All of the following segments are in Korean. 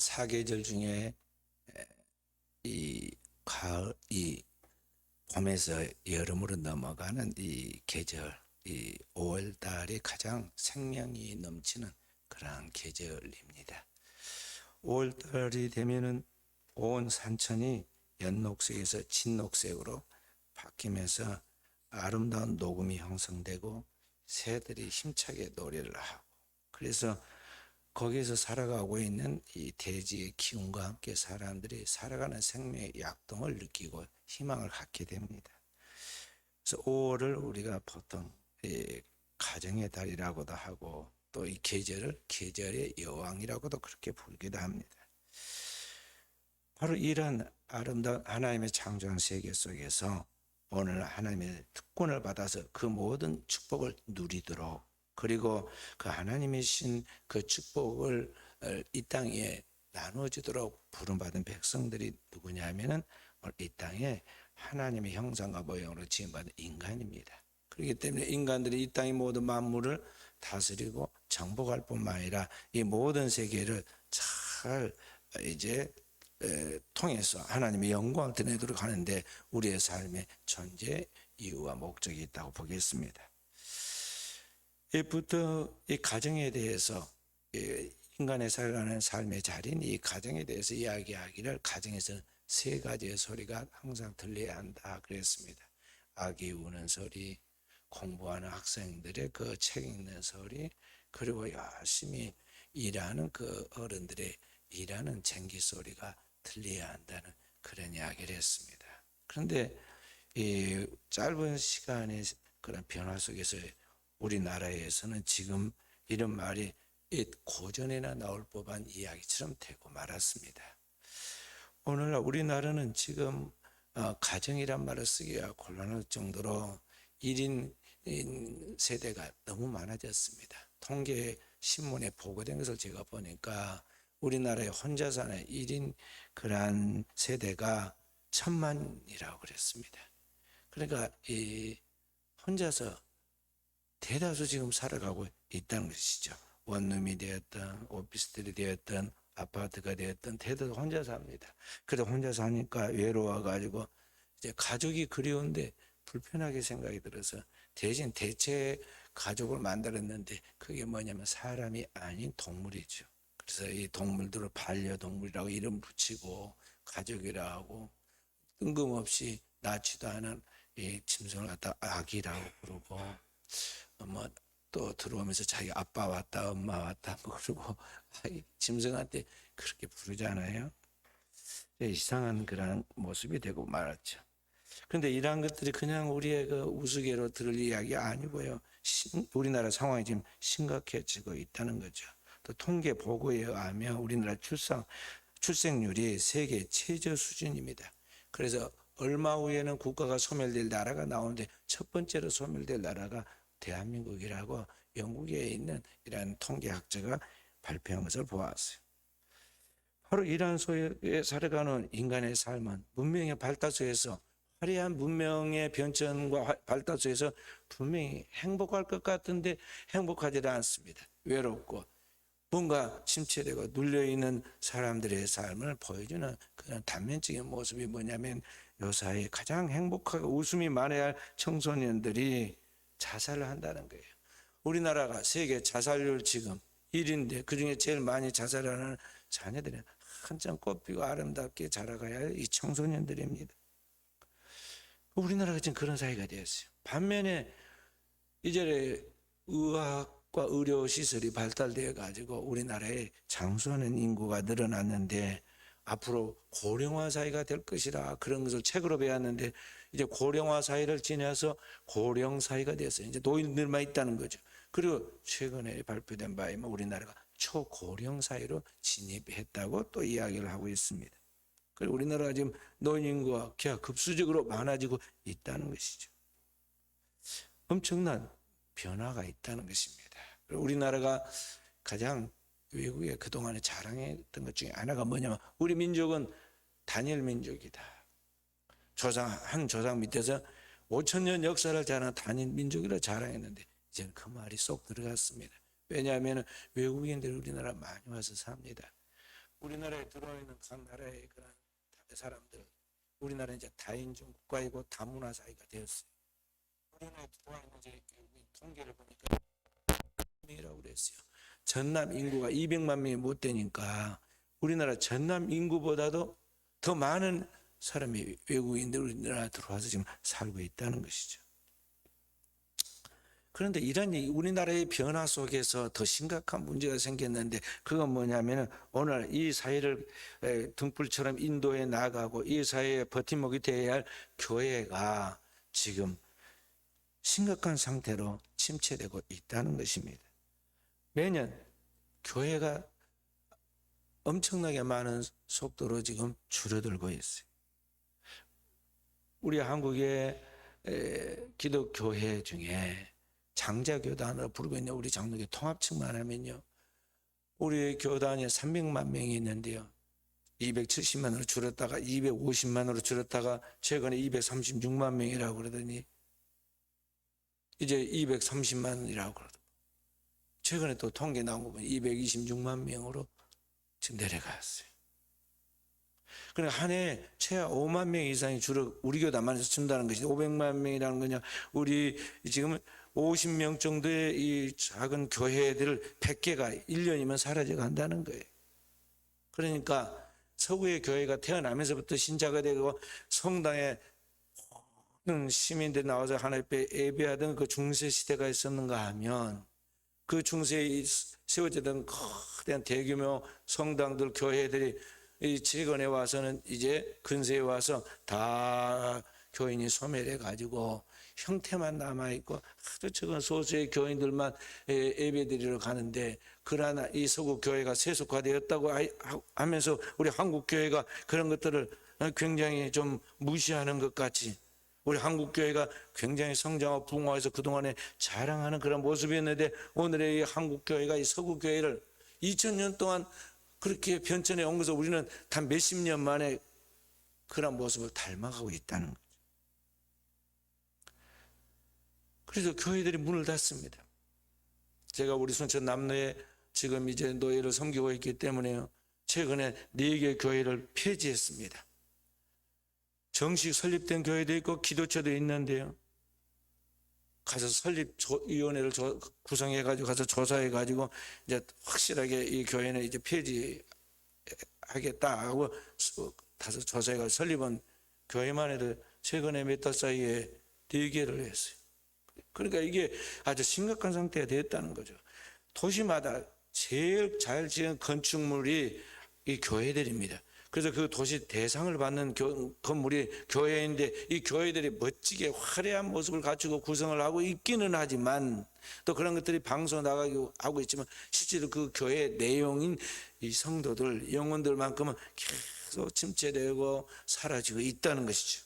사계절 중에 이 가을, 이 봄에서 여름으로 넘어가는 이 계절, 이 5월 달이 가장 생명이 넘치는 그러한 계절입니다. 5월 달이 되면은 온 산천이 연녹색에서 진녹색으로 바뀌면서 아름다운 녹음이 형성되고 새들이 힘차게 노래를 하고, 그래서 거기에서 살아가고 있는 이 대지의 기운과 함께 사람들이 살아가는 생명의 약동을 느끼고 희망을 갖게 됩니다. 그래서 5월을 우리가 보통 가정의 달이라고도 하고, 또 이 계절을 계절의 여왕이라고도 그렇게 부르기도 합니다. 바로 이런 아름다운 하나님의 창조한 세계 속에서 오늘 하나님의 특권을 받아서 그 모든 축복을 누리도록, 그리고 그 하나님이 신 그 축복을 이 땅에 나눠주도록 부름받은 백성들이 누구냐 하면은 이 땅에 하나님의 형상과 모형으로 지음받은 인간입니다. 그렇기 때문에 인간들이 이 땅의 모든 만물을 다스리고 정복할 뿐만 아니라 이 모든 세계를 잘 이제 통해서 하나님의 영광을 드러내도록 하는데 우리의 삶의 존재 이유와 목적이 있다고 보겠습니다. 이부터 이 가정에 대해서, 인간의 살아가는 삶의 자리인 이 가정에 대해서 이야기하기를, 가정에서는 세 가지의 소리가 항상 들려야 한다 그랬습니다. 아기 우는 소리, 공부하는 학생들의 그 책 읽는 소리, 그리고 열심히 일하는 그 어른들의 일하는 쟁기 소리가 들려야 한다는 그런 이야기를 했습니다. 그런데 이 짧은 시간의 그런 변화 속에서 우리나라에서는 지금 이런 말이 고전에나 나올 법한 이야기처럼 되고 말았습니다. 오늘날 우리나라는 지금 가정이란 말을 쓰기가 곤란할 정도로 1인 세대가 너무 많아졌습니다. 통계 신문에 보고된 것을 제가 보니까 우리나라에 혼자 사는 1인 그러한 세대가 1,000만이라고 그랬습니다. 그러니까 이 혼자서 대다수 지금 살아가고 있다는 것이죠. 원룸이 되었던, 오피스텔이 되었던, 아파트가 되었던 대다수 혼자 삽니다. 그래서 혼자 사니까 외로워가지고 이제 가족이 그리운데 불편하게 생각이 들어서 대신 대체 가족을 만들었는데 그게 뭐냐면 사람이 아닌 동물이죠. 그래서 이 동물들을 반려동물이라고 이름 붙이고 가족이라고 하고, 뜬금없이 낳지도 않은 이 짐승을 갖다 아기라고 부르고, 또 들어오면서 자기 아빠 왔다 엄마 왔다 그러고 짐승한테 그렇게 부르잖아요. 이상한 그런 모습이 되고 말았죠. 그런데 이러한 것들이 그냥 우리의 그 우스개로 들을 이야기 아니고요. 우리나라 상황이 지금 심각해지고 있다는 거죠. 또 통계 보고에 의하면 우리나라 출생률이 세계 최저 수준입니다. 그래서 얼마 후에는 국가가 소멸될 나라가 나오는데 첫 번째로 소멸될 나라가 대한민국이라고 영국에 있는 이러한 통계학자가 발표한 것을 보았어요. 바로 이러한 속에 살아가는 인간의 삶은 문명의 발달 속에서, 화려한 문명의 변천과 발달 속에서 분명히 행복할 것 같은데 행복하지 않습니다. 외롭고 뭔가 침체되고 눌려있는 사람들의 삶을 보여주는 그런 단면적인 모습이 뭐냐면, 요사이 가장 행복하고 웃음이 많아야 할 청소년들이 자살을 한다는 거예요. 우리나라가 세계 자살률 지금 1위인데 그중에 제일 많이 자살하는 자녀들은 한참 꽃피고 아름답게 자라가야 할 이 청소년들입니다. 우리나라가 지금 그런 사회가 되었어요. 반면에 이제 의학과 의료 시설이 발달되어 가지고 우리나라에 장수하는 인구가 늘어났는데 앞으로 고령화 사회가 될 것이라 그런 것을 책으로 배웠는데, 이제 고령화 사회를 지나서 고령 사회가 됐어요. 이제 노인들만 있다는 거죠. 그리고 최근에 발표된 바에 우리나라가 초고령 사회로 진입했다고 또 이야기를 하고 있습니다. 그리고 우리나라가 지금 노인 인구가 급수적으로 많아지고 있다는 것이죠. 엄청난 변화가 있다는 것입니다. 우리나라가 가장 외국에 그동안에 자랑했던 것 중에 하나가 뭐냐면, 우리 민족은 단일 민족이다. 한 조상 밑에서 5,000년 역사를 자랑한 단일 민족이라 자랑했는데 이제는 그 말이 쏙 들어갔습니다. 왜냐하면 외국인들이 우리나라 많이 와서 삽니다. 우리나라에 들어와 있는 각 나라의 그런 사람들, 우리나라 이제 다인종 국가이고 다문화 사회가 되었어요. 우리나라에 들어와 있는 이제 통계를 보니까 이라고 그랬어요. 전남 인구가 200만 명이 못 되니까 우리나라 전남 인구보다도 더 많은 사람이 외국인들 우리나라 들어와서 지금 살고 있다는 것이죠. 그런데 이런 우리나라의 변화 속에서 더 심각한 문제가 생겼는데 그건 뭐냐면은 오늘 이 사회를 등불처럼 인도해 나가고 이 사회의 버팀목이 되어야 할 교회가 지금 심각한 상태로 침체되고 있다는 것입니다. 매년 교회가 엄청나게 많은 속도로 지금 줄어들고 있어요. 우리 한국의 기독교회 중에 장자교단으로 부르고 있는 우리 장로교 통합측만 하면요, 우리 교단이 300만 명이 있는데요, 270만으로 줄었다가 250만으로 줄었다가 최근에 236만 명이라고 그러더니 이제 230만이라고 그러더라고요. 최근에 또 통계 나온 거 보면 226만 명으로 지금 내려갔어요. 그러니까 한 해 최하 5만 명 이상이 줄어 우리 교단만에서 준다는 것이 500만 명이라는 거냐. 우리 지금 50명 정도의 이 작은 교회들을 100개가 1년이면 사라져 간다는 거예요. 그러니까 서구의 교회가 태어나면서부터 신자가 되고 성당에 모든 시민들이 나와서 하나님 앞에 예배하던 그 중세 시대가 있었는가 하면 그 중세에 세워지던 거대한 대규모 성당들 교회들이 이 최근에 와서는 이제 근세에 와서 다 교인이 소멸해 가지고 형태만 남아있고 아주 적은 소수의 교인들만 예배드리러 가는데, 그러나 이 서구 교회가 세속화되었다고 하면서 우리 한국 교회가 그런 것들을 굉장히 좀 무시하는 것 같이, 우리 한국 교회가 굉장히 성장하고 부흥해서 그동안에 자랑하는 그런 모습이었는데 오늘의 이 한국 교회가 이 서구 교회를 2000년 동안 그렇게 변천해 온 것을 우리는 단 몇십 년 만에 그런 모습을 닮아가고 있다는 거죠. 그래서 교회들이 문을 닫습니다. 제가 우리 순천 남로에 지금 이제 노예를 섬기고 있기 때문에 최근에 4개 교회를 폐지했습니다. 정식 설립된 교회도 있고 기도처도 있는데요, 가서 설립위원회를 구성해가지고 가서 조사해가지고 이제 확실하게 이 교회는 이제 폐지하겠다 하고 가서 조사해가지고 설립한 교회만 해도 최근에 몇 달 사이에 4개를 했어요. 그러니까 이게 아주 심각한 상태가 됐다는 거죠. 도시마다 제일 잘 지은 건축물이 이 교회들입니다. 그래서 그 도시 대상을 받는 건물이 교회인데 이 교회들이 멋지게 화려한 모습을 갖추고 구성을 하고 있기는 하지만 또 그런 것들이 방송 나가고 하고 있지만 실제로 그 교회 내용인 이 성도들 영혼들만큼은 계속 침체되고 사라지고 있다는 것이죠.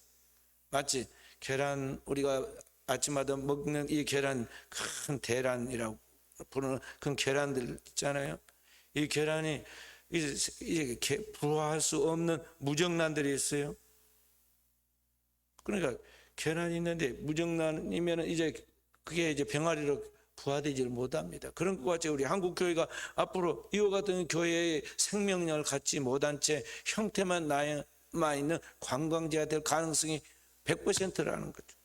마치 계란, 우리가 아침마다 먹는 이 계란, 큰 대란이라고 부르는 그 계란들 있잖아요. 이 계란이 이제 부화할 수 없는 무정란들이 있어요. 그러니까 계란이 있는데 무정란이면 이제 그게 이제 병아리로 부화되지를 못합니다. 그런 것 같이 우리 한국 교회가 앞으로 이와 같은 교회의 생명력을 갖지 못한 채 형태만 남아 있는 관광지가 될 가능성이 100%라는 거죠.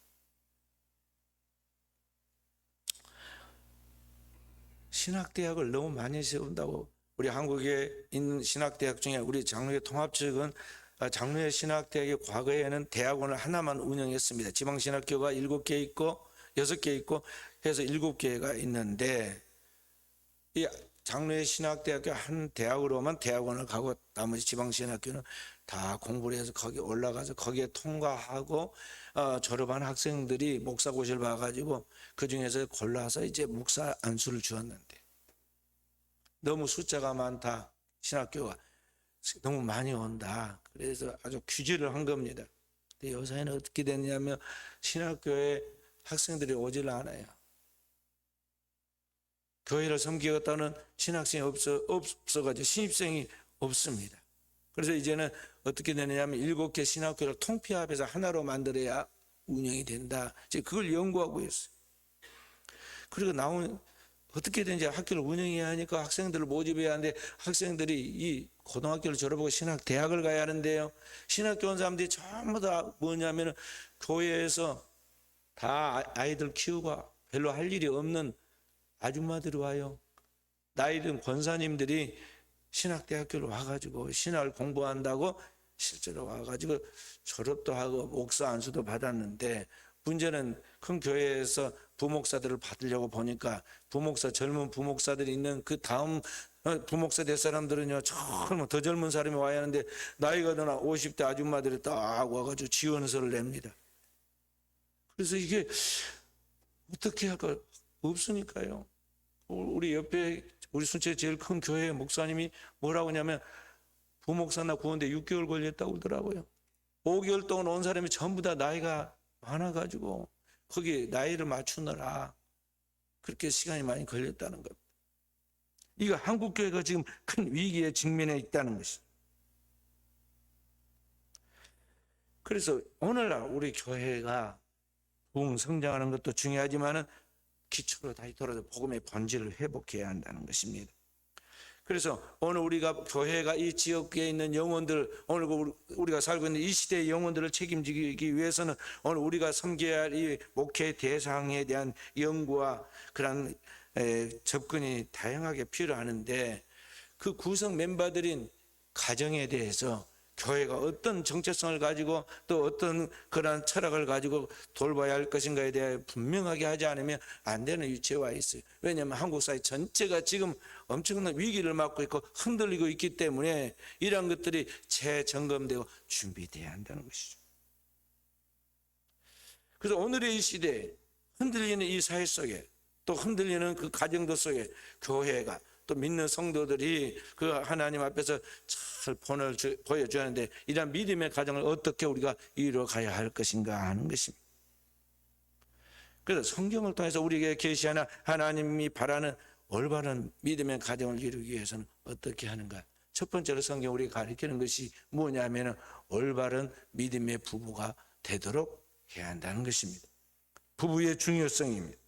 신학대학을 너무 많이 세운다고. 우리 한국에 있는 신학대학 중에 우리 장로회 통합 측은 장로회 신학대학이 과거에는 대학원을 하나만 운영했습니다. 지방신학교가 7개 있고 6개 있고 해서 7개가 있는데 이 장로회 신학대학교 한 대학으로만 대학원을 가고 나머지 지방신학교는 다 공부를 해서 거기 올라가서 거기에 통과하고 졸업한 학생들이 목사고시를 봐가지고 그 중에서 골라서 이제 목사 안수를 주었는데 너무 숫자가 많다, 신학교가 너무 많이 온다, 그래서 아주 규제를 한 겁니다. 근데 요새는 어떻게 됐냐면 신학교에 학생들이 오질 않아요. 교회를 섬기겠다는 신학생이 없어가지고 신입생이 없습니다. 그래서 이제는 어떻게 되느냐면 7개 신학교를 통폐합해서 하나로 만들어야 운영이 된다. 이제 그걸 연구하고 있어요. 그리고 나온 어떻게든지 학교를 운영해야 하니까 학생들을 모집해야 하는데 학생들이 이 고등학교를 졸업하고 대학을 가야 하는데요. 신학교 온 사람들이 전부 다 뭐냐면은 교회에서 다 아이들 키우고 별로 할 일이 없는 아줌마들이 와요. 나이 든 권사님들이 신학대학교를 와가지고 신학을 공부한다고 실제로 와가지고 졸업도 하고 목사 안수도 받았는데 문제는 큰 교회에서 부목사들을 받으려고 보니까 젊은 부목사들이 있는 그 다음 부목사 될 사람들은요, 정말 더 젊은 사람이 와야 하는데 나이가 드나 50대 아줌마들이 딱 와가지고 지원서를 냅니다. 그래서 이게 어떻게 할까 없으니까요. 우리 옆에 우리 순천에 제일 큰 교회 목사님이 뭐라고 하냐면 부목사나 구원대 6개월 걸렸다고 그러더라고요. 5개월 동안 온 사람이 전부 다 나이가 많아가지고 거기 나이를 맞추느라 그렇게 시간이 많이 걸렸다는 것. 이거 한국교회가 지금 큰 위기에 직면해 있다는 것이. 그래서 오늘날 우리 교회가 부흥 성장하는 것도 중요하지만은 기초로 다시 돌아서 복음의 본질을 회복해야 한다는 것입니다. 그래서 오늘 우리가 교회가 이 지역에 있는 영혼들, 오늘 우리가 살고 있는 이 시대의 영혼들을 책임지기 위해서는 오늘 우리가 섬겨야 할 이 목회 대상에 대한 연구와 그런 접근이 다양하게 필요하는데 그 구성 멤버들인 가정에 대해서 교회가 어떤 정체성을 가지고 또 어떤 그런 철학을 가지고 돌봐야 할 것인가에 대해 분명하게 하지 않으면 안 되는 위치에 와 있어요. 왜냐하면 한국 사회 전체가 지금 엄청난 위기를 맞고 있고 흔들리고 있기 때문에 이러한 것들이 재점검되고 준비돼야 한다는 것이죠. 그래서 오늘의 이 시대에 흔들리는 이 사회 속에 또 흔들리는 그 가정들 속에 교회가 또 믿는 성도들이 그 하나님 앞에서 잘 본을 보여줘야 하는데 이런 믿음의 가정을 어떻게 우리가 이루어가야 할 것인가 하는 것입니다. 그래서 성경을 통해서 우리에게 계시하는 하나님이 바라는 올바른 믿음의 가정을 이루기 위해서는 어떻게 하는가. 첫 번째로 성경 우리가 가르치는 것이 뭐냐면 올바른 믿음의 부부가 되도록 해야 한다는 것입니다. 부부의 중요성입니다.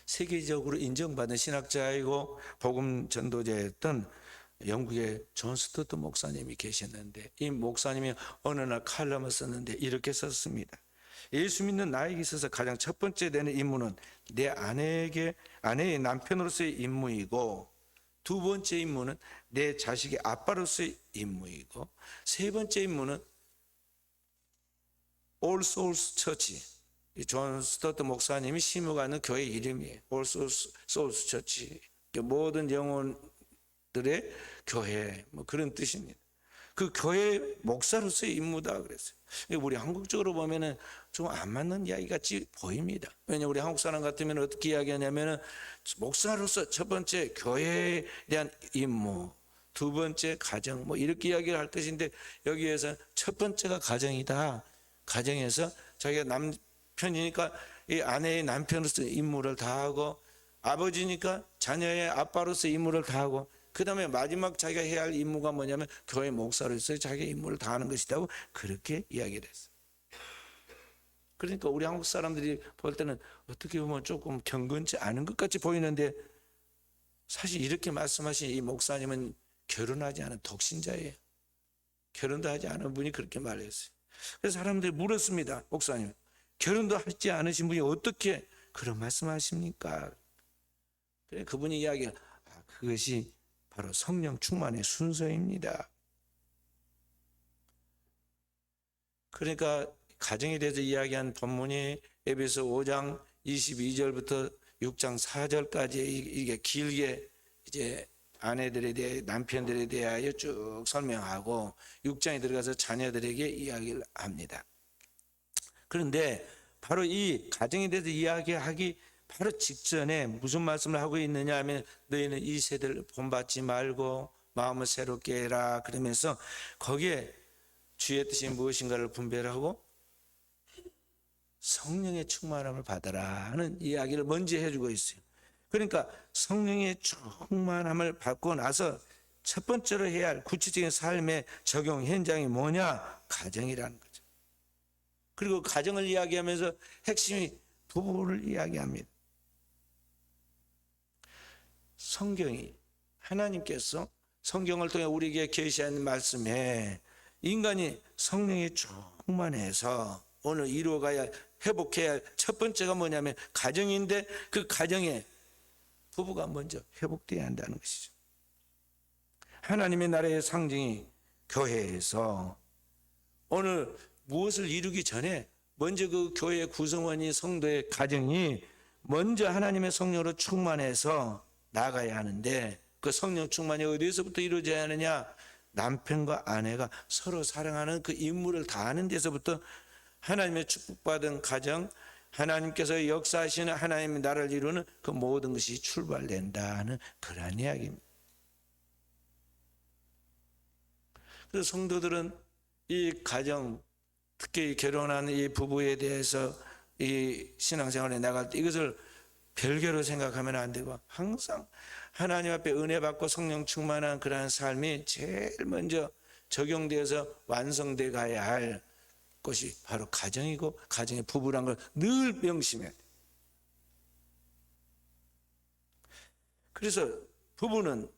세계적으로 인정받은 신학자이고 복음 전도자였던 영국의 존 스토트 목사님이 계셨는데 이 목사님이 어느 날 칼럼을 썼는데 이렇게 썼습니다. 예수 믿는 나에게 있어서 가장 첫 번째 되는 임무는 내 아내의 남편으로서의 임무이고 두 번째 임무는 내 자식의 아빠로서의 임무이고 세 번째 임무는 All Souls Church, 존 스토트 목사님이 심어가는 교회 이름이에요. All Souls Church, 모든 영혼들의 교회, 뭐 그런 뜻입니다. 그 교회 목사로서의 임무다 그랬어요. 우리 한국적으로 보면은 좀 안 맞는 이야기 같이 보입니다. 왜냐하면 우리 한국 사람 같으면 어떻게 이야기하냐면은 목사로서 첫 번째 교회에 대한 임무, 두 번째 가정, 뭐 이렇게 이야기를 할 뜻인데 여기에서 첫 번째가 가정이다. 가정에서 자기가 남편이니까 이 아내의 남편으로서 임무를 다하고 아버지니까 자녀의 아빠로서 임무를 다하고 그 다음에 마지막 자기가 해야 할 임무가 뭐냐면 교회 목사로서 자기의 임무를 다하는 것이라고 그렇게 이야기를 했어요. 그러니까 우리 한국 사람들이 볼 때는 어떻게 보면 조금 경건치 않은 것 같이 보이는데 사실 이렇게 말씀하신 이 목사님은 결혼하지 않은 독신자예요. 결혼도 하지 않은 분이 그렇게 말했어요. 그래서 사람들이 물었습니다. 목사님, 결혼도 하지 않으신 분이 어떻게 그런 말씀하십니까? 그래 그분이 이야기를 그것이 바로 성령 충만의 순서입니다. 그러니까 가정에 대해서 이야기한 본문이 에베소 5장 22절부터 6장 4절까지 이게 길게 이제 아내들에 대해 남편들에 대하여 쭉 설명하고 6장에 들어가서 자녀들에게 이야기를 합니다. 그런데 바로 이 가정에 대해서 이야기하기 바로 직전에 무슨 말씀을 하고 있느냐 하면 너희는 이 세대를 본받지 말고 마음을 새롭게 해라 그러면서 거기에 주의 뜻이 무엇인가를 분별하고 성령의 충만함을 받아라 하는 이야기를 먼저 해주고 있어요. 그러니까 성령의 충만함을 받고 나서 첫 번째로 해야 할 구체적인 삶의 적용 현장이 뭐냐? 가정이라는 거죠. 그리고 가정을 이야기하면서 핵심이 부부를 이야기합니다. 성경이 하나님께서 성경을 통해 우리에게 계시한 말씀에 인간이 성령이 충만해서 오늘 이루어가야 회복해야 할 첫 번째가 뭐냐면 가정인데 그 가정에 부부가 먼저 회복돼야 한다는 것이죠. 하나님의 나라의 상징이 교회에서 오늘 무엇을 이루기 전에 먼저 그 교회의 구성원이 성도의 가정이 먼저 하나님의 성령으로 충만해서 나가야 하는데 그 성령 충만이 어디에서부터 이루어져야 하느냐? 남편과 아내가 서로 사랑하는 그 임무를 다하는 데서부터 하나님의 축복받은 가정, 하나님께서 역사하시는 하나님의 나라를 이루는 그 모든 것이 출발된다는 그러한 이야기입니다. 그래서 성도들은 이 가정, 특히 결혼한 이 부부에 대해서 이 신앙생활에 나갈 때 이것을 별개로 생각하면 안 되고 항상 하나님 앞에 은혜 받고 성령 충만한 그러한 삶이 제일 먼저 적용되어서 완성돼 가야 할 것이 바로 가정이고 가정의 부부란 걸 늘 명심해야 돼. 그래서 부부는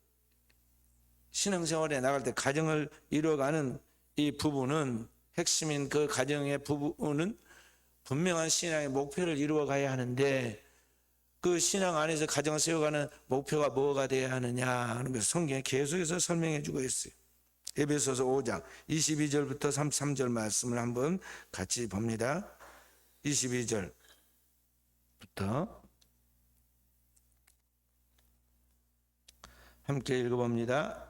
신앙생활에 나갈 때 가정을 이루어가는 이 부부는 핵심인 그 가정의 부부는 분명한 신앙의 목표를 이루어 가야 하는데 그 신앙 안에서 가정을 세워가는 목표가 뭐가 되어야 하느냐 하는 것을 성경에 계속해서 설명해 주고 있어요. 에베소서 5장 22절부터 33절 말씀을 한번 같이 봅니다. 22절부터 함께 읽어봅니다.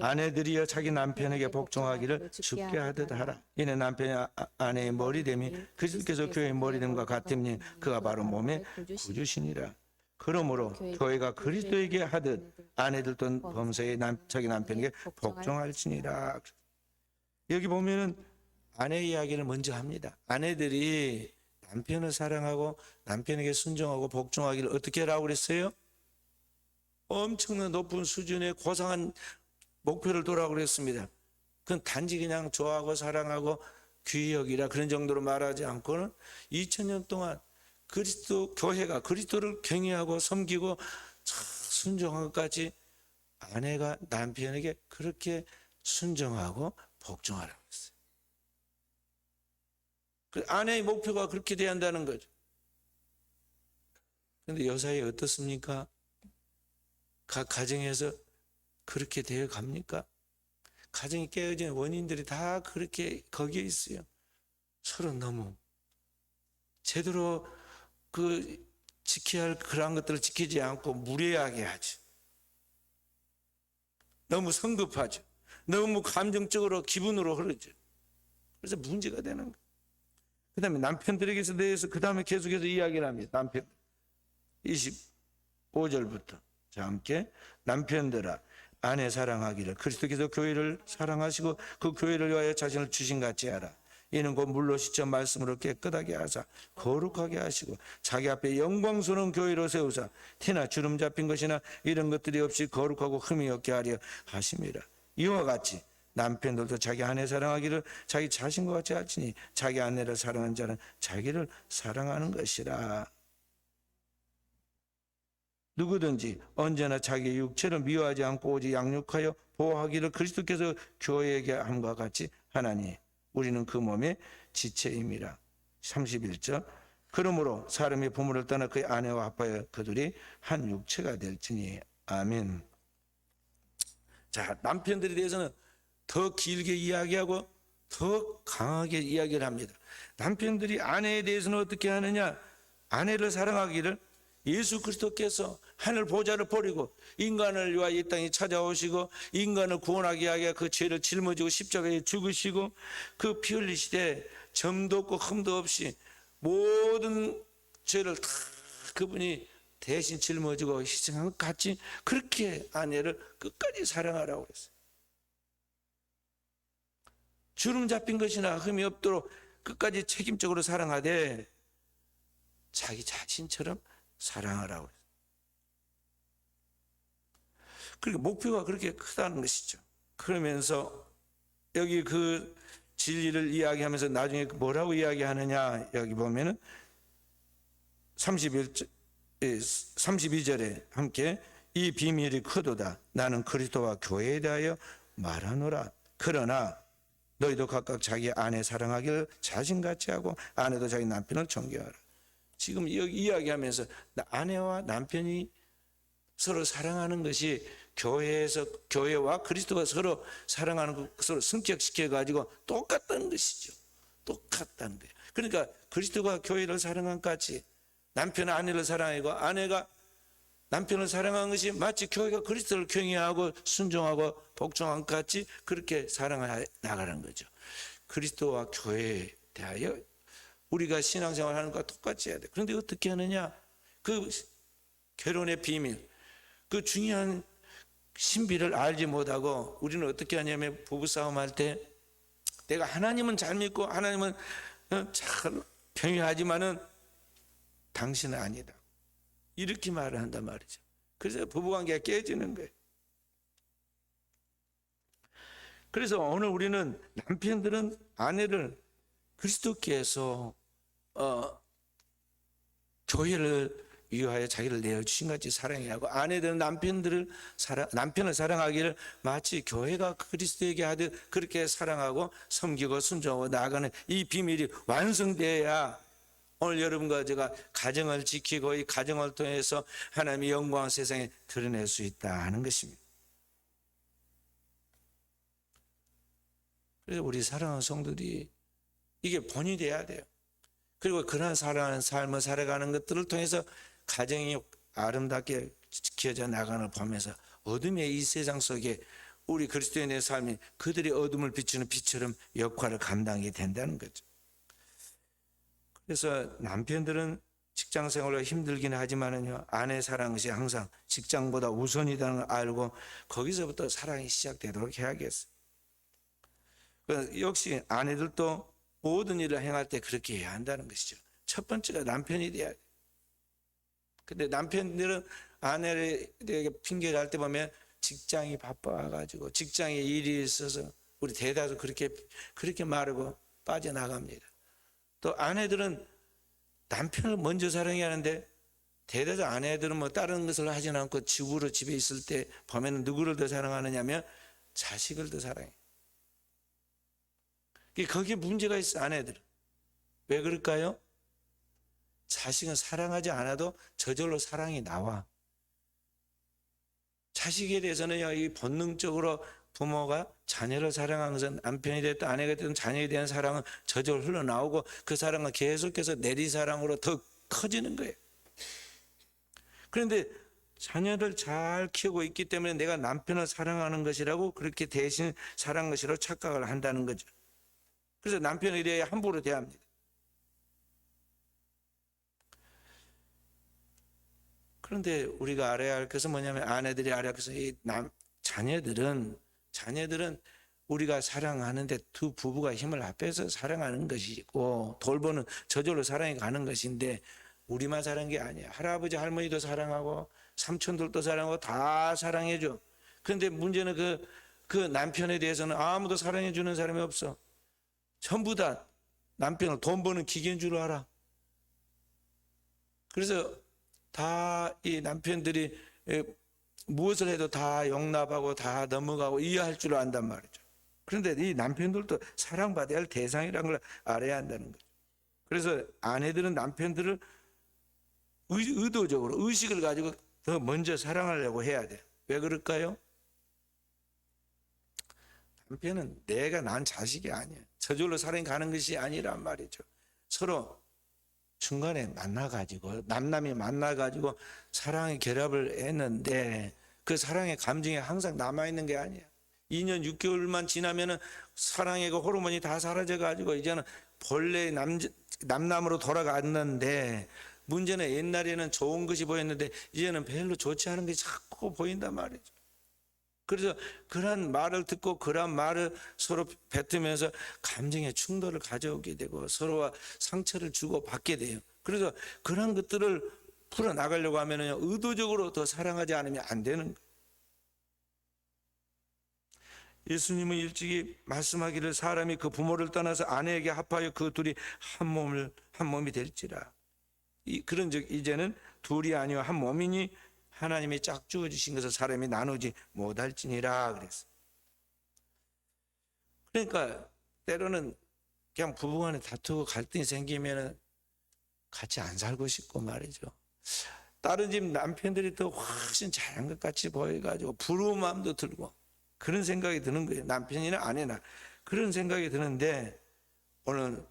아내들이여 자기 남편에게 복종하기를 죽게 하듯 하라. 이는 남편이 아내의 머리됨이 그리스도께서 교회의 머리됨과 같으니 그가 바로 몸의 구주시니라. 그러므로 교회가 그리스도에게 하듯 아내들도 범사에 자기 남편에게 복종할지니라. 여기 보면은 아내 이야기를 먼저 합니다. 아내들이 남편을 사랑하고 남편에게 순종하고 복종하기를 어떻게 하라고 그랬어요? 엄청난 높은 수준의 고상한 목표를 두라고 그랬습니다. 그건 단지 그냥 좋아하고 사랑하고 귀히 여기라 그런 정도로 말하지 않고는 2000년 동안 그리스도 교회가 그리스도를 경외하고 섬기고 순종한 것까지 아내가 남편에게 그렇게 순종하고 복종하라고 했어요. 아내의 목표가 그렇게 돼야 한다는 거죠. 그런데 요사이 어떻습니까? 각 가정에서 그렇게 되어 갑니까? 가정이 깨어지는 원인들이 다 그렇게 거기에 있어요. 서로 너무 제대로 그 지켜야 할 그러한 것들을 지키지 않고 무례하게 하죠. 너무 성급하죠. 너무 감정적으로 기분으로 흐르죠. 그래서 문제가 되는 거예요. 그 다음에 남편들에게 대해서 그 다음에 계속해서 이야기를 합니다. 남편 25절부터 자 함께 남편들아 아내 사랑하기를 그리스도께서 교회를 사랑하시고 그 교회를 위하여 자신을 주신 같이 하라. 이는 곧 물로 씻어 말씀으로 깨끗하게 하사 거룩하게 하시고 자기 앞에 영광스러운 교회로 세우사 티나 주름 잡힌 것이나 이런 것들이 없이 거룩하고 흠이 없게 하려 하심이라. 이와 같이 남편들도 자기 아내 사랑하기를 자기 자신과 같이 하시니 자기 아내를 사랑하는 자는 자기를 사랑하는 것이라. 누구든지 언제나 자기 육체를 미워하지 않고 오직 양육하여 보호하기를 그리스도께서 교회에게 함과 같이 하나니 우리는 그 몸의 지체임이라. 31절 그러므로 사람이 부모를 떠나 그의 아내와 합하여 그들이 한 육체가 될지니 아멘. 자 남편들에 대해서는 더 길게 이야기하고 더 강하게 이야기를 합니다. 남편들이 아내에 대해서는 어떻게 하느냐? 아내를 사랑하기를 예수 그리스도께서 하늘 보좌를 버리고 인간을 위하여 이 땅에 찾아오시고 인간을 구원하기 위하여 그 죄를 짊어지고 십자가에 죽으시고 그 피 흘리시되 점도 없고 흠도 없이 모든 죄를 다 그분이 대신 짊어지고 희생한 것 같이 그렇게 아내를 끝까지 사랑하라고 했어요. 주름 잡힌 것이나 흠이 없도록 끝까지 책임적으로 사랑하되 자기 자신처럼 사랑하라고 했어요. 그러니까 목표가 그렇게 크다는 것이죠. 그러면서 여기 그 진리를 이야기하면서 나중에 뭐라고 이야기하느냐 여기 보면은 32절에 함께 이 비밀이 크도다. 나는 그리스도와 교회에 대하여 말하노라. 그러나 너희도 각각 자기 아내 사랑하기를 자신같이 하고 아내도 자기 남편을 존경하라. 지금 여기 이야기하면서 아내와 남편이 서로 사랑하는 것이 교회와 그리스도가 서로 사랑하는 것을 성격시켜 가지고 똑같다는 것이죠. 똑같다는 거예요. 그러니까 그리스도가 교회를 사랑한 같이 남편은 아내를 사랑하고 아내가 남편을 사랑한 것이 마치 교회가 그리스도를 경외하고 순종하고 복종한 것 같이 그렇게 사랑해 나가는 거죠. 그리스도와 교회에 대하여 우리가 신앙생활 하는 것과 똑같이 해야 돼. 그런데 어떻게 하느냐? 그 결혼의 비밀, 그 중요한 신비를 알지 못하고 우리는 어떻게 하냐면 부부싸움 할 때 내가 하나님은 잘 믿고 하나님은 잘 경외하지만은 당신은 아니다. 이렇게 말을 한단 말이죠. 그래서 부부관계가 깨지는 거예요. 그래서 오늘 우리는 남편들은 아내를 그리스도께서 교회를 위하여 자기를 내어주신 같이 사랑해야 하고 아내들은 남편을 사랑하기를 마치 교회가 그리스도에게 하듯 그렇게 사랑하고 섬기고 순종하고 나아가는 이 비밀이 완성되어야 오늘 여러분과 제가 가정을 지키고 이 가정을 통해서 하나님의 영광을 세상에 드러낼 수 있다 하는 것입니다. 그래서 우리 사랑하는 성도들이 이게 본이 돼야 돼요. 그리고 그러한 사랑하는 삶을 살아가는 것들을 통해서 가정이 아름답게 지켜져 나가는 걸 보면서 어둠의 이 세상 속에 우리 그리스도인의 삶이 그들이 어둠을 비추는 빛처럼 역할을 감당하게 된다는 거죠. 그래서 남편들은 직장 생활로 힘들긴 하지만은요, 아내 사랑은 항상 직장보다 우선이라는 걸 알고 거기서부터 사랑이 시작되도록 해야겠어요. 역시 아내들도 모든 일을 행할 때 그렇게 해야 한다는 것이죠. 첫 번째가 남편이 돼야 돼요. 근데 남편들은 아내에게 핑계를 할 때 보면 직장이 바빠가지고 직장에 일이 있어서 우리 대다수 그렇게 말하고 빠져나갑니다. 또 아내들은 남편을 먼저 사랑해야 하는데 대다수 아내들은 뭐 다른 것을 하진 않고 집으로 집에 있을 때 보면 누구를 더 사랑하느냐면 자식을 더 사랑해. 거기에 문제가 있어. 아내들은 왜 그럴까요? 자식은 사랑하지 않아도 저절로 사랑이 나와. 자식에 대해서는 이 본능적으로 부모가 자녀를 사랑하는 것은 남편이 됐든 아내가 됐든 자녀에 대한 사랑은 저절로 흘러나오고 그 사랑은 계속해서 내리사랑으로 더 커지는 거예요. 그런데 자녀를 잘 키우고 있기 때문에 내가 남편을 사랑하는 것이라고 그렇게 대신 사랑하는 것이라고 착각을 한다는 거죠. 그래서 남편에 대해 함부로 대합니다. 그런데 우리가 알아야 할 것은 뭐냐면 아내들이 알아야 할 것은 이 자녀들은 우리가 사랑하는데 두 부부가 힘을 합해서 사랑하는 것이고 돌보는 저절로 사랑이 가는 것인데 우리만 사랑한 게 아니야. 할아버지 할머니도 사랑하고 삼촌들도 사랑하고 다 사랑해줘. 그런데 문제는 그 남편에 대해서는 아무도 사랑해 주는 사람이 없어. 전부 다 남편을 돈 버는 기계인 줄 알아. 그래서 다 이 남편들이 무엇을 해도 다 용납하고 다 넘어가고 이해할 줄 안단 말이죠. 그런데 이 남편들도 사랑받아야 할 대상이라는 걸 알아야 한다는 거죠. 그래서 아내들은 남편들을 의도적으로 의식을 가지고 더 먼저 사랑하려고 해야 돼. 왜 그럴까요? 남편은 내가 난 자식이 아니야. 저절로 사랑이 가는 것이 아니란 말이죠. 서로 중간에 만나가지고 남남이 만나가지고 사랑의 결합을 했는데 그 사랑의 감정이 항상 남아있는 게 아니야. 2년 6개월만 지나면은 사랑의 그 호르몬이 다 사라져가지고 이제는 본래 남남으로 돌아갔는데 문제는 옛날에는 좋은 것이 보였는데 이제는 별로 좋지 않은 것이 자꾸 보인단 말이죠. 그래서 그런 말을 듣고 그런 말을 서로 뱉으면서 감정의 충돌을 가져오게 되고 서로와 상처를 주고 받게 돼요. 그래서 그런 것들을 풀어나가려고 하면 의도적으로 더 사랑하지 않으면 안 되는 거예요. 예수님은 일찍이 말씀하기를 사람이 그 부모를 떠나서 아내에게 합하여 그 둘이 한 몸이 될지라. 그런즉 이제는 둘이 아니요 한 몸이니 하나님이 짝주어 주신 것을 사람이 나누지 못할지니라 그랬어. 그러니까 때로는 그냥 부부간에 다투고 갈등이 생기면 같이 안 살고 싶고 말이죠. 다른 집 남편들이 더 훨씬 잘한 것 같이 보여가지고 부러운 마음도 들고 그런 생각이 드는 거예요. 남편이나 아내나 그런 생각이 드는데, 오늘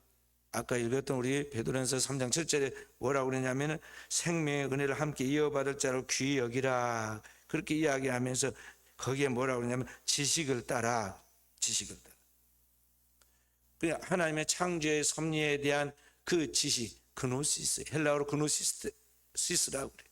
아까 읽었던 우리 베드로전서 3장 7절에 뭐라고 그러냐면은 생명의 은혜를 함께 이어받을 자를 귀히 여기라, 그렇게 이야기하면서 거기에 뭐라고 그러냐면 지식을 따라. 그냥 하나님의 창조의 섭리에 대한 그 지식, 그노시스, 헬라어로 그노시스라고 그래요.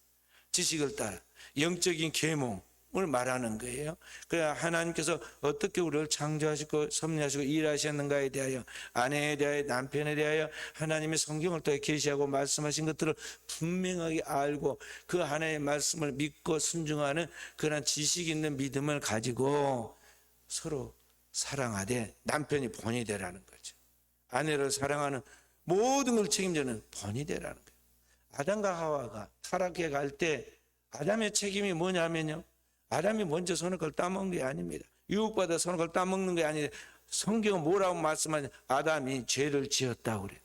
지식을 따라 영적인 계몽을 말하는 거예요. 그래야 하나님께서 어떻게 우리를 창조하시고 섭리하시고 일하셨는가에 대하여, 아내에 대하여, 남편에 대하여 하나님의 성경을 통해 계시하고 말씀하신 것들을 분명하게 알고 그 하나님의 말씀을 믿고 순종하는 그런 지식 있는 믿음을 가지고 서로 사랑하되 남편이 본이 되라는 거죠. 아내를 사랑하는 모든 걸 책임지는 본이 되라는 거예요. 아담과 하와가 타락해 갈 때 아담의 책임이 뭐냐면요, 아담이 먼저 선악과를 따먹는 게 아닙니다. 유혹받아 선악과를 따먹는 게 아니라 성경은 뭐라고 말씀하냐, 아담이 죄를 지었다고 그래요.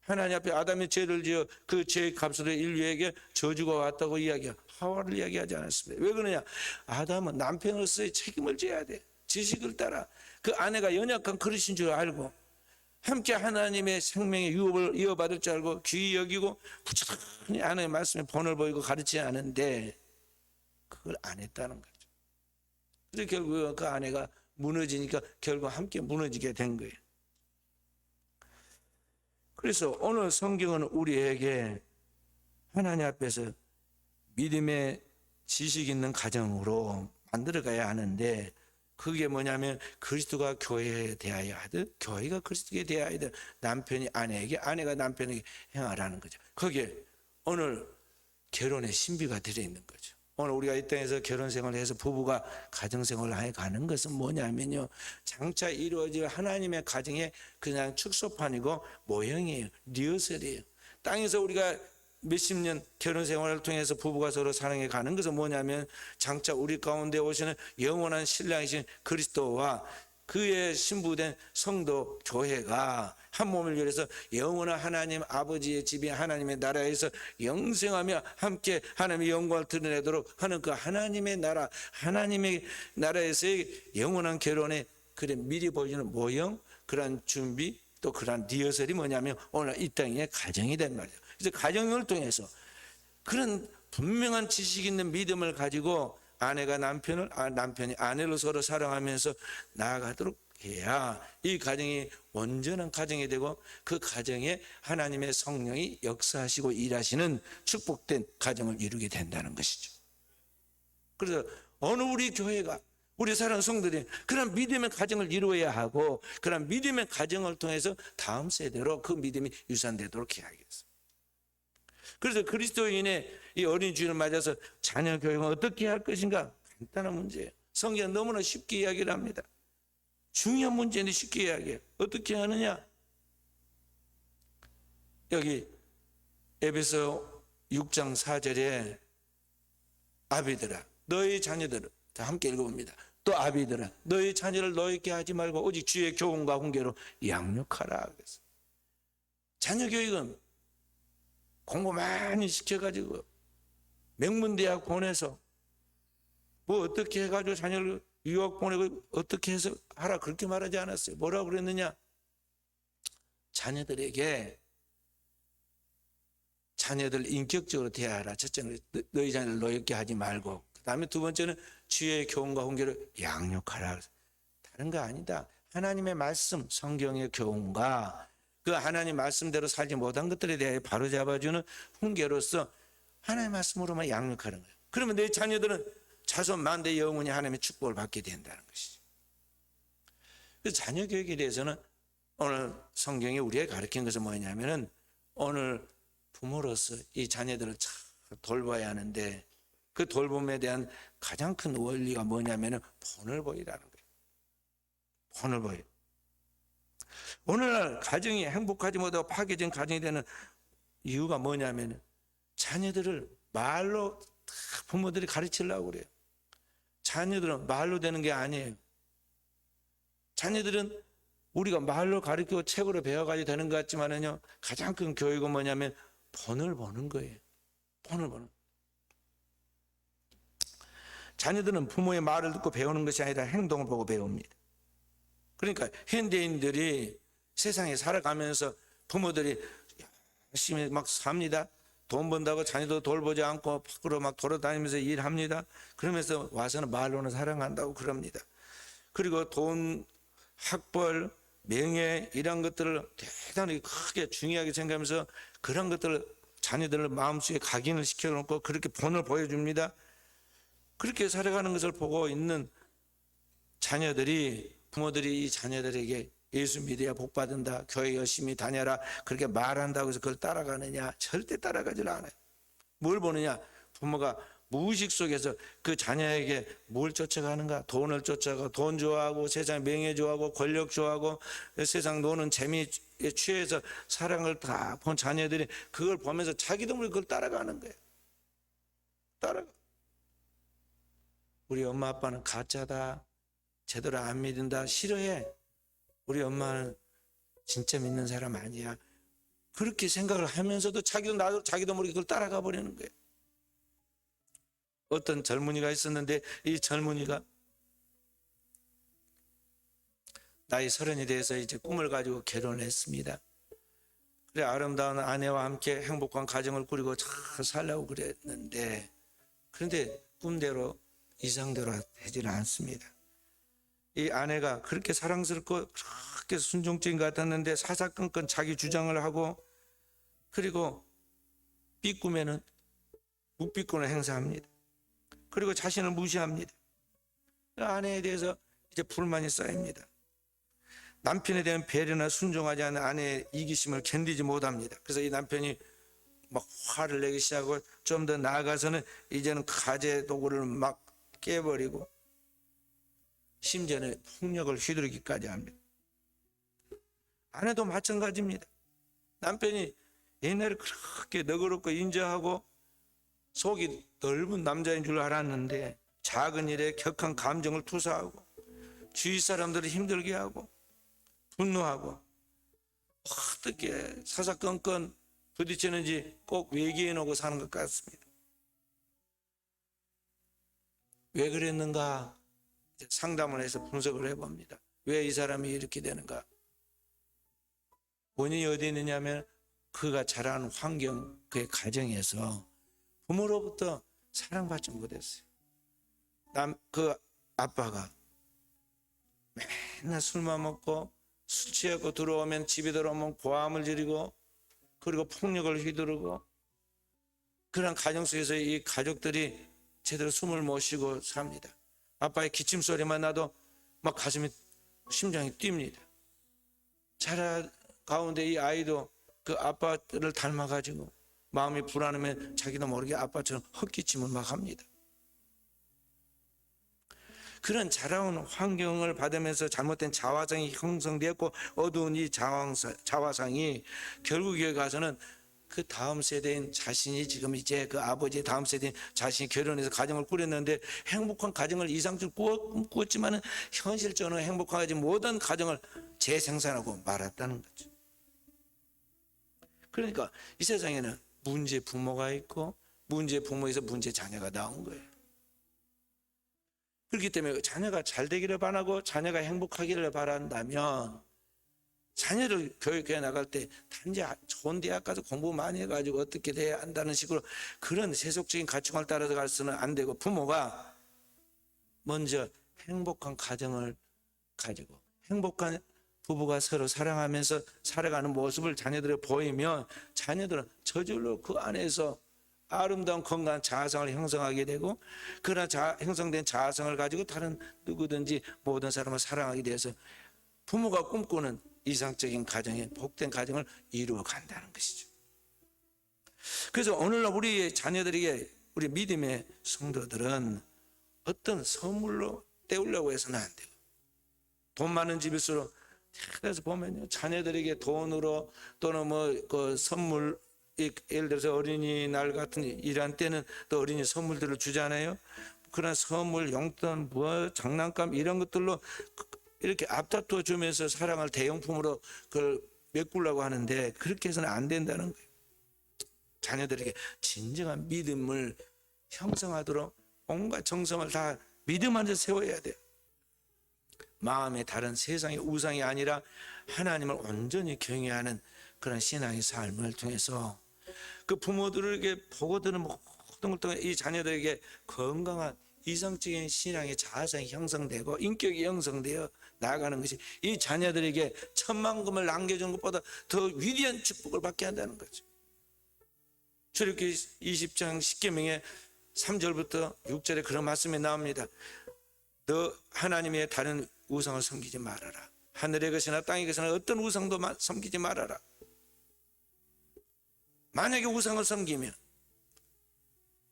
하나님 앞에 아담이 죄를 지어 그 죄의 값으로 인류에게 저주가 왔다고 이야기해요. 하와를 이야기하지 않았습니다. 왜 그러냐, 아담은 남편으로서의 책임을 져야 돼. 지식을 따라 그 아내가 연약한 그릇인 줄 알고 함께 하나님의 생명의 유업을 이어받을 줄 알고 귀히 여기고 부지런히 아내의 말씀에 본을 보이고 가르치지 않은데 그걸 안 했다는 거죠. 그래서 결국 그 아내가 무너지니까 결국 함께 무너지게 된 거예요. 그래서 오늘 성경은 우리에게 하나님 앞에서 믿음의 지식 있는 가정으로 만들어가야 하는데, 그게 뭐냐면 그리스도가 교회에 대하여 하듯 교회가 그리스도에 대하여 하듯 남편이 아내에게, 아내가 남편에게 행하라는 거죠. 거기에 오늘 결혼의 신비가 들어있는 거죠. 오늘 우리가 이 땅에서 결혼 생활을 해서 부부가 가정 생활을 해 가는 것은 뭐냐면요, 장차 이루어질 하나님의 가정의 그냥 축소판이고 모형이에요. 리허설이에요. 땅에서 우리가 몇십 년 결혼 생활을 통해서 부부가 서로 사랑해 가는 것은 뭐냐면 장차 우리 가운데 오시는 영원한 신랑이신 그리스도와 그의 신부된 성도 교회가 한 몸을 이뤄서 영원한 하나님 아버지의 집이 하나님의 나라에서 영생하며 함께 하나님의 영광을 드러내도록 하는 그 하나님의 나라, 하나님의 나라에서의 영원한 결혼의 그래 미리 보여주는 모형, 그런 준비, 또 그런 리허설이 뭐냐면 오늘 이 땅의 가정이 된 말이에요. 그래서 가정을 통해서 그런 분명한 지식 있는 믿음을 가지고 아내가 남편을, 남편이 아내를 서로 사랑하면서 나아가도록 해야 이 가정이 온전한 가정이 되고 그 가정에 하나님의 성령이 역사하시고 일하시는 축복된 가정을 이루게 된다는 것이죠. 그래서 어느 우리 교회가, 우리 사랑하는 성도들이 그런 믿음의 가정을 이루어야 하고 그런 믿음의 가정을 통해서 다음 세대로 그 믿음이 유산되도록 해야겠어요. 그래서 그리스도인의 이 어린 주일을 맞아서 자녀 교육은 어떻게 할 것인가? 간단한 문제예요. 성경은 너무나 쉽게 이야기를 합니다. 중요한 문제인데 쉽게 이야기해요. 어떻게 하느냐? 여기 에베소 6장 4절에 아비들아 너희 자녀들을, 다 함께 읽어봅니다. 또 아비들아 너희 자녀를 노엽게 하지 말고 오직 주의 교훈과 훈계로 양육하라. 그래서 자녀 교육은 공부 많이 시켜가지고 명문대학 보내서 뭐 어떻게 해가지고 자녀를 유학 보내고 어떻게 해서 하라 그렇게 말하지 않았어요. 뭐라고 그랬느냐? 자녀들에게 자녀들 인격적으로 대하라. 첫째는 너희 자녀를 노엽게 하지 말고, 그 다음에 두 번째는 주의 교훈과 훈계를 양육하라. 다른 거 아니다. 하나님의 말씀, 성경의 교훈과 그 하나님 말씀대로 살지 못한 것들에 대해 바로잡아주는 훈계로서 하나님의 말씀으로만 양육하는 거예요. 그러면 내 자녀들은 자손 만대 영원히 하나님의 축복을 받게 된다는 것이죠. 그래서 자녀 교육에 대해서는 오늘 성경이 우리에게 가르친 것은 뭐냐면은 오늘 부모로서 이 자녀들을 잘 돌봐야 하는데 그 돌봄에 대한 가장 큰 원리가 뭐냐면은 본을 보이라는 거예요. 본을 보여. 오늘날 가정이 행복하지 못하고 파괴된 가정이 되는 이유가 뭐냐면 자녀들을 말로 부모들이 가르치려고 그래요. 자녀들은 말로 되는 게 아니에요. 자녀들은 우리가 말로 가르치고 책으로 배워가지고 되는 것 같지만은요, 가장 큰 교육은 뭐냐면 본을 보는 거예요. 본을 보는. 자녀들은 부모의 말을 듣고 배우는 것이 아니라 행동을 보고 배웁니다. 그러니까 현대인들이 세상에 살아가면서 부모들이 열심히 막 삽니다. 돈 번다고 자녀도 돌보지 않고 밖으로 막 돌아다니면서 일합니다. 그러면서 와서는 말로는 사랑한다고 그럽니다. 그리고 돈, 학벌, 명예 이런 것들을 대단히 크게 중요하게 생각하면서 그런 것들을 자녀들을 마음속에 각인을 시켜놓고 그렇게 본을 보여줍니다. 그렇게 살아가는 것을 보고 있는 자녀들이, 부모들이 이 자녀들에게 예수 믿어야 복 받는다, 교회 열심히 다녀라 그렇게 말한다고 해서 그걸 따라가느냐? 절대 따라가질 않아요. 뭘 보느냐? 부모가 무의식 속에서 그 자녀에게 뭘 쫓아가는가? 돈을 쫓아가고, 돈 좋아하고, 세상 명예 좋아하고, 권력 좋아하고, 세상 노는 재미에 취해서 사랑을 다 본 자녀들이 그걸 보면서 자기도 모르게 그걸 따라가는 거예요. 따라가. 우리 엄마 아빠는 가짜다, 제대로 안 믿는다, 싫어해. 우리 엄마는 진짜 믿는 사람 아니야. 그렇게 생각을 하면서도 자기도 모르게 그걸 따라가 버리는 거예요. 어떤 젊은이가 있었는데 이 젊은이가 나이 30이 돼서 이제 꿈을 가지고 결혼을 했습니다. 그래 아름다운 아내와 함께 행복한 가정을 꾸리고 잘 살려고 그랬는데, 그런데 꿈대로 이상대로 되지는 않습니다. 이 아내가 그렇게 사랑스럽고 그렇게 순종적인 것 같았는데 사사건건 자기 주장을 하고, 그리고 삐꾸면은 묵비권을 행사합니다. 그리고 자신을 무시합니다. 아내에 대해서 이제 불만이 쌓입니다. 남편에 대한 배려나 순종하지 않는 아내의 이기심을 견디지 못합니다. 그래서 이 남편이 막 화를 내기 시작하고, 좀 더 나아가서는 이제는 가재 도구를 막 깨버리고 심지어는 폭력을 휘두르기까지 합니다. 아내도 마찬가지입니다. 남편이 옛날에 그렇게 너그럽고 인자하고 속이 넓은 남자인 줄 알았는데 작은 일에 격한 감정을 투사하고 주위 사람들을 힘들게 하고 분노하고 어떻게 사사건건 부딪히는지 꼭 외계에 놓고 사는 것 같습니다. 왜 그랬는가 상담을 해서 분석을 해봅니다. 왜 이 사람이 이렇게 되는가? 원인이 어디 있느냐면 그가 자란 환경, 그의 가정에서 부모로부터 사랑받지 못했어요. 그 아빠가 맨날 술만 먹고 술 취하고 들어오면, 집에 들어오면 고함을 지르고 그리고 폭력을 휘두르고, 그런 가정 속에서 이 가족들이 제대로 숨을 못 쉬고 삽니다. 아빠의 기침 소리만 나도 막 가슴이, 심장이 뜁니다. 자라 가운데 이 아이도 그 아빠를 닮아가지고 마음이 불안하면 자기도 모르게 아빠처럼 헛기침을 막 합니다. 그런 자라온 환경을 받으면서 잘못된 자화상이 형성되었고, 어두운 이 자화상이 결국에 가서는 그 다음 세대인 자신이, 지금 이제 그 아버지의 다음 세대인 자신이 결혼해서 가정을 꾸렸는데 행복한 가정을 이상적으로 꾸었지만은 현실적으로 행복하지 못한 가정을 재생산하고 말았다는 거죠. 그러니까 이 세상에는 문제 부모가 있고 문제 부모에서 문제 자녀가 나온 거예요. 그렇기 때문에 자녀가 잘 되기를 바라고 자녀가 행복하기를 바란다면 자녀를 교육해 나갈 때 단지 좋은 대학 가서 공부 많이 해가지고 어떻게 돼야 한다는 식으로 그런 세속적인 가치관을 따라서 가서는 안 되고, 부모가 먼저 행복한 가정을 가지고 행복한 부부가 서로 사랑하면서 살아가는 모습을 자녀들에 보이면 자녀들은 저절로 그 안에서 아름다운 건강한 자아성을 형성하게 되고, 그러나 형성된 자아성을 가지고 다른 누구든지 모든 사람을 사랑하게 돼서 부모가 꿈꾸는 이상적인 가정의 복된 가정을 이루어 간다는 것이죠. 그래서 오늘날 우리 자녀들에게, 우리 믿음의 성도들은 어떤 선물로 때우려고 해서는 안 돼요. 돈 많은 집일수록, 그래서 보면요, 자녀들에게 돈으로 또는 뭐 그 선물 예를 들어서 어린이날 같은 이런 때는 또 어린이 선물들을 주잖아요. 그런 선물, 용돈, 뭐 장난감 이런 것들로 이렇게 앞다투어 주면서 사랑을 대용품으로 그걸 메꾸려고 하는데 그렇게 해서는 안 된다는 거예요. 자녀들에게 진정한 믿음을 형성하도록 온갖 정성을 다 믿음 안에 세워야 돼요. 마음에 다른 세상의 우상이 아니라 하나님을 온전히 경외하는 그런 신앙의 삶을 통해서 그 부모들에게 보고드는 모든 걸 통해 이 자녀들에게 건강한 이성적인 신앙의 자아성이 형성되고 인격이 형성되어 나아가는 것이 이 자녀들에게 천만금을 남겨준 것보다 더 위대한 축복을 받게 한다는 거죠. 출애굽기 20장 10계명의 3절부터 6절에 그런 말씀이 나옵니다. 너 하나님의 다른 우상을 섬기지 말아라. 하늘의 것이나 땅의 것이나 어떤 우상도 섬기지 말아라. 만약에 우상을 섬기면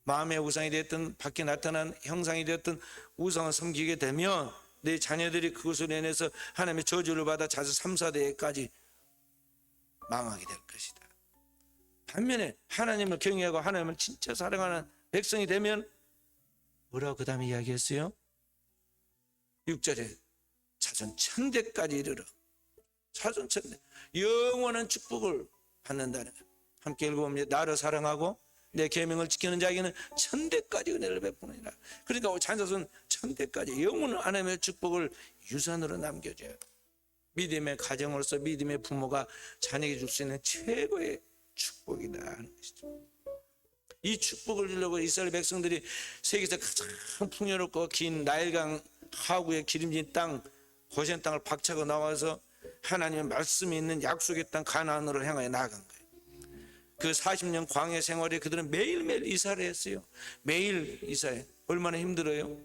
마음의 우상이 되었든 밖에 나타난 형상이 되었든 우상을 섬기게 되면 내 자녀들이 그것으로 인해서 하나님의 저주를 받아 자주 3, 4대까지 망하게 될 것이다. 반면에 하나님을 경외하고 하나님을 진짜 사랑하는 백성이 되면 뭐라고 그 다음에 이야기했어요? 6절에 자손 천대까지 이르러 자손 천대 영원한 축복을 받는다는 거예요. 함께 읽어봅니다. 나를 사랑하고 내 계명을 지키는 자에게는 천대까지 은혜를 베푸느니라. 그러니까 자손 천대까지 영원한 하나님의 축복을 유산으로 남겨줘요. 믿음의 가정으로서 믿음의 부모가 자녀에게 줄 수 있는 최고의 축복이다 하는 것이죠. 이 축복을 주려고 이스라엘 백성들이 세계에서 가장 풍요롭고 긴 나일강 하구의 기름진 땅 고센 땅을 박차고 나와서 하나님의 말씀이 있는 약속의 땅 가나안으로 향하여 나아간 거예요. 그 40년 광야 생활에 그들은 매일매일 이사를 했어요. 매일 이사해. 얼마나 힘들어요.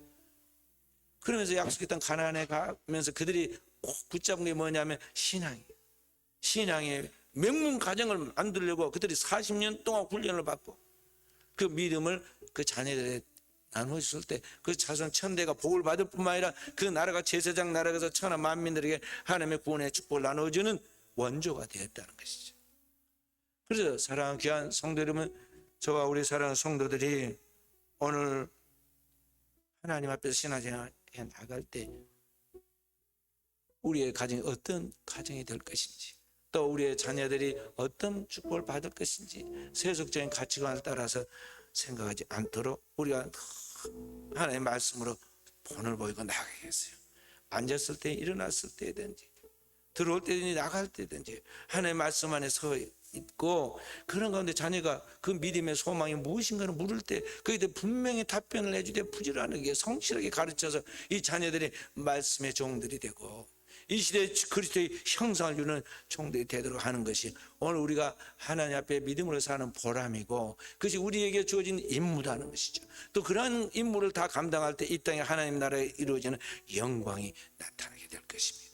그러면서 약속의 땅 가나안에 가면서 그들이 꼭 붙잡은 게 뭐냐면 신앙이에요. 신앙의 명문 가정을 만들려고 그들이 40년 동안 훈련을 받고 그 믿음을 그 자녀들에 나누었을 때 그 자손 천대가 복을 받을 뿐만 아니라 그 나라가 제사장 나라에서 천하 만민들에게 하나님의 구원의 축복을 나눠주는 원조가 되었다는 것이죠. 그래서 사랑하는 귀한 성도 여러분, 저와 우리 사랑하는 성도들이 오늘 하나님 앞에서 신앙생활에 나갈 때 우리의 가정이 어떤 가정이 될 것인지, 또 우리의 자녀들이 어떤 축복을 받을 것인지 세속적인 가치관을 따라서 생각하지 않도록 우리가 하나님의 말씀으로 본을 보이고 나가겠어요. 앉았을 때, 일어났을 때든지 들어올 때든지 나갈 때든지 하나님의 말씀 안에 서 있고, 그런 가운데 자녀가 그 믿음의 소망이 무엇인가를 물을 때 거기에 대해 분명히 답변을 해주되 부지런하게 성실하게 가르쳐서 이 자녀들이 말씀의 종들이 되고 이 시대에 그리스도의 형상을 이루는 종들이 되도록 하는 것이 오늘 우리가 하나님 앞에 믿음으로 사는 보람이고, 그것이 우리에게 주어진 임무라는 것이죠. 또 그러한 임무를 다 감당할 때 이 땅에 하나님 나라에 이루어지는 영광이 나타나게 될 것입니다.